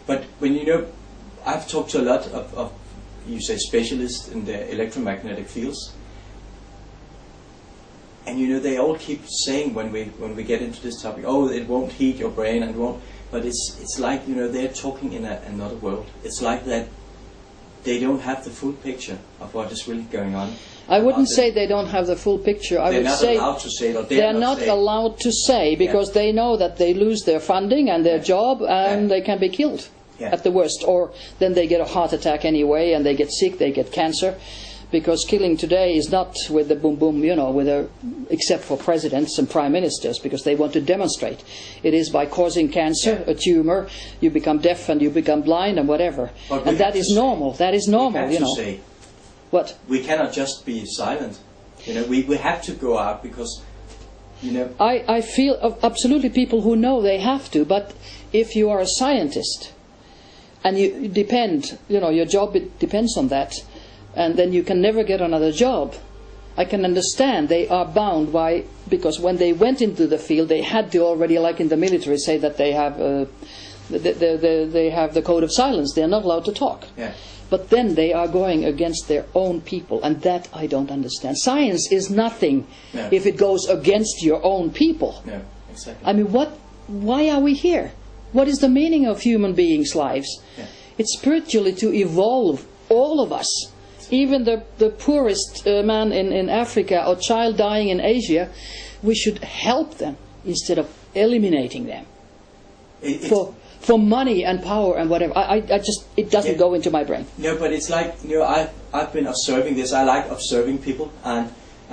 But when I've talked to a lot of you say specialists in the electromagnetic fields, and they all keep saying when we get into this topic, oh, it won't heat your brain and it won't. But it's like they're talking in another world. It's like that they don't have the full picture of what is really going on. I wouldn't say they don't have the full picture. I would say they're not allowed to say it, or they're not allowed to say, because they know that they lose their funding and their job, and they can be killed at the worst, or then they get a heart attack anyway, and they get sick, they get cancer, because killing today is not with the boom boom, except for presidents and prime ministers, because they want to demonstrate. It is by causing cancer, a tumor, you become deaf and you become blind and whatever, and that is normal. That is normal, Say, what? We cannot just be silent. We have to go out, because I feel absolutely people who know they have to, but if you are a scientist and you depend, your job depends on that, and then you can never get another job, I can understand they are bound by, because when they went into the field they had to already, like in the military, say that they have they have the code of silence. They are not allowed to talk. Yeah. But then they are going against their own people, and that I don't understand. Science is nothing if it goes against your own people. No, exactly. I mean, why are we here? What is the meaning of human beings' lives? Yeah. It's spiritually to evolve, all of us. Even the poorest man in Africa or child dying in Asia, we should help them instead of eliminating them. For money and power and whatever. I just, it doesn't go into my brain. No, but it's like, I've been observing this. I like observing people, and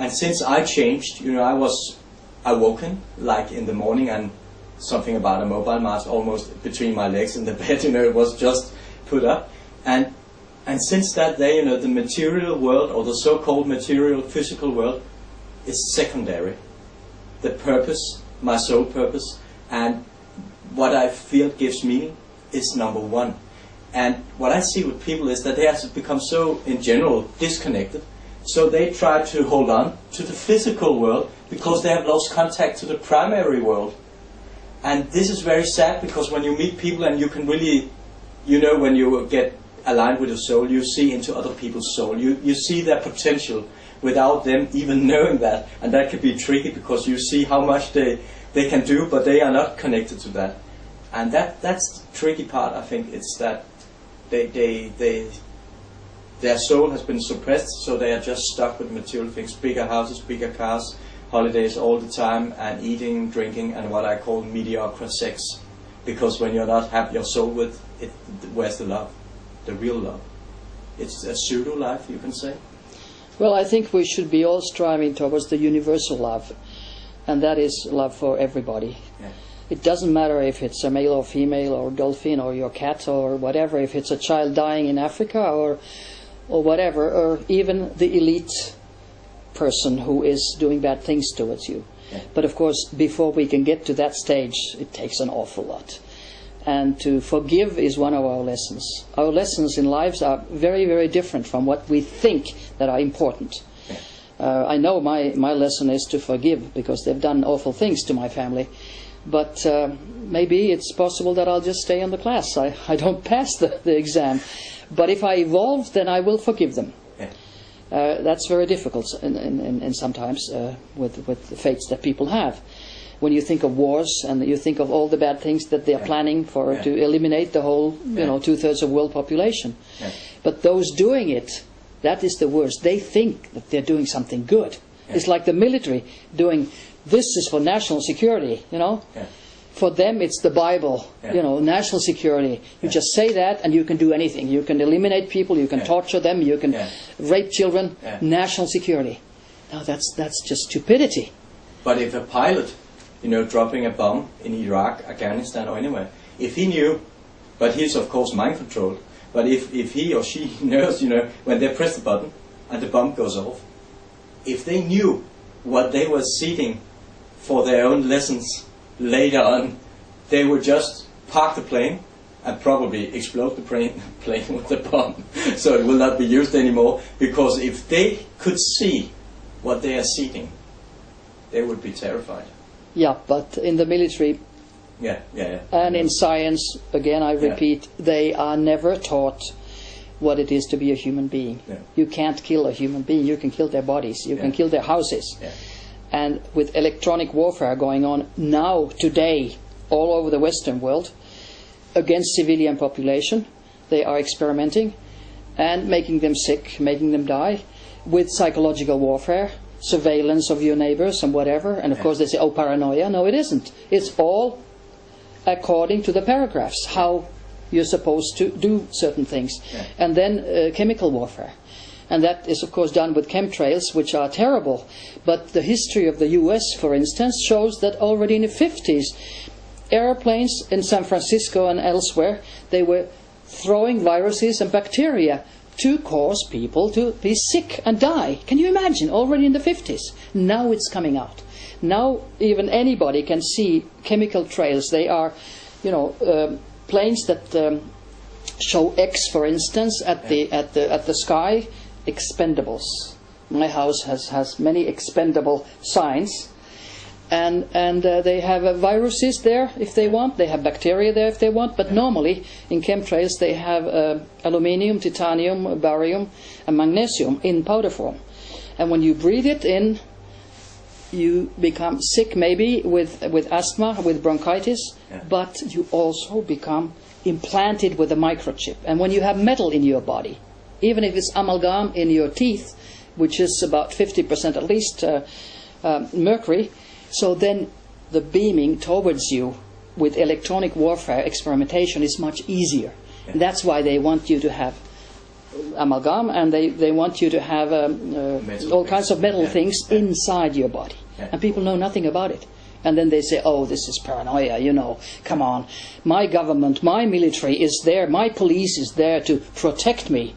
since I changed, I was awoken like in the morning, and something about a mobile mast almost between my legs in the bed, it was just put up, and since that day, the material world, or the so-called material physical world, is secondary. The purpose, my soul purpose, and what I feel gives meaning is number one. And what I see with people is that they have become so, in general, disconnected. So they try to hold on to the physical world because they have lost contact to the primary world. And this is very sad, because when you meet people and you can really, when you get aligned with your soul, you see into other people's soul. You see their potential without them even knowing that. And that can be tricky, because you see how much they can do, but they are not connected to that. And that's the tricky part, I think. It's that their soul has been suppressed, so they are just stuck with material things, bigger houses, bigger cars, holidays all the time, and eating, drinking, and what I call mediocre sex. Because when you're not have your soul with it, where's the love? The real love? It's a pseudo life, you can say. Well, I think we should be all striving towards the universal love, and that is love for everybody. Yeah. It doesn't matter if it's a male or female, or dolphin, or your cat, or whatever, if it's a child dying in Africa, or whatever, or even the elite person who is doing bad things towards you. Yeah. But of course, before we can get to that stage, it takes an awful lot. And to forgive is one of our lessons. Our lessons in lives are very, very different from what we think that are important. Yeah. I know my lesson is to forgive, because they've done awful things to my family. But maybe it's possible that I'll just stay in the class. I don't pass the exam. But if I evolve, then I will forgive them. Yeah. That's very difficult in sometimes with the fates that people have. When you think of wars and you think of all the bad things that they are planning to eliminate the whole, 2/3 of world population. Yeah. But those doing it, that is the worst. They think that they're doing something good. Yeah. It's like the military doing, this is for national security, Yeah. For them it's the Bible, national security. You just say that and you can do anything. You can eliminate people, you can torture them, you can rape children, national security. Now that's just stupidity. But if a pilot, dropping a bomb in Iraq, Afghanistan, or anywhere, if he knew, but he's of course mind controlled, but if he or she knows, when they press the button and the bomb goes off, if they knew what they were seeking for their own lessons later on, they would just park the plane and probably explode the plane with the bomb, so it will not be used anymore. Because if they could see what they are seeking, they would be terrified. Yeah, but in the military, Yeah, yeah, yeah. And in science, again, I repeat, they are never taught what it is to be a human being. Yeah. You can't kill a human being. You can kill their bodies. You can kill their houses. Yeah. And with electronic warfare going on now, today, all over the Western world, against civilian population, they are experimenting and making them sick, making them die, with psychological warfare, surveillance of your neighbors and whatever. And of course they say, oh, paranoia. No, it isn't. It's all according to the paragraphs, how you're supposed to do certain things. Yeah. And then chemical warfare. And that is, of course, done with chemtrails, which are terrible. But the history of the US, for instance, shows that already in the 50s, airplanes in San Francisco and elsewhere, they were throwing viruses and bacteria to cause people to be sick and die. Can you imagine? Already in the 50s. Now it's coming out. Now even anybody can see chemical trails. They are, planes that show X, for instance, at the sky. Expendables. My house has many expendable signs, and they have viruses there if they want. They have bacteria there if they want. But normally in chemtrails they have aluminium, titanium, barium, and magnesium in powder form. And when you breathe it in, you become sick, maybe with asthma, with bronchitis, but you also become implanted with a microchip. And when you have metal in your body, even if it's amalgam in your teeth, which is about 50% at least mercury, so then the beaming towards you with electronic warfare experimentation is much easier. And that's why they want you to have amalgam, and they want you to have all kinds of metal things inside your body. And people know nothing about it. And then they say, oh, this is paranoia, come on. My government, my military is there, my police is there to protect me.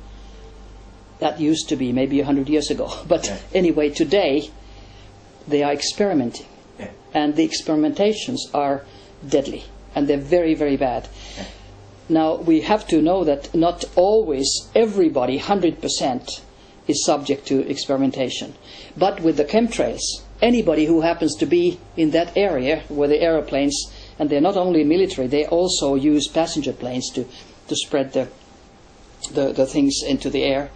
That used to be maybe 100 years ago. But anyway, today they are experimenting. Yeah. And the experimentations are deadly. And they're very, very bad. Yeah. Now, we have to know that not always everybody, 100%, is subject to experimentation. But with the chemtrails, anybody who happens to be in that area where the aeroplanes, and they're not only military, they also use passenger planes to spread the things into the air.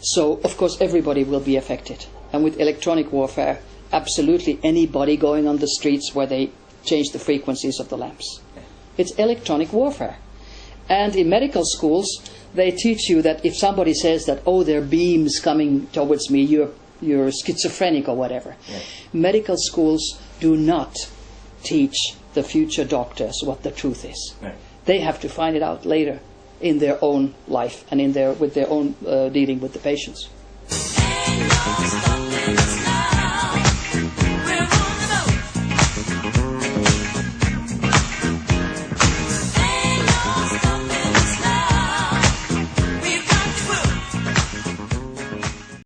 So, of course, everybody will be affected. And with electronic warfare, absolutely anybody going on the streets where they change the frequencies of the lamps. It's electronic warfare. And in medical schools, they teach you that if somebody says that, oh, there are beams coming towards me, you're schizophrenic or whatever. Yeah. Medical schools do not teach the future doctors what the truth is. Right. They have to find it out later in their own life and with their own dealing with the patients.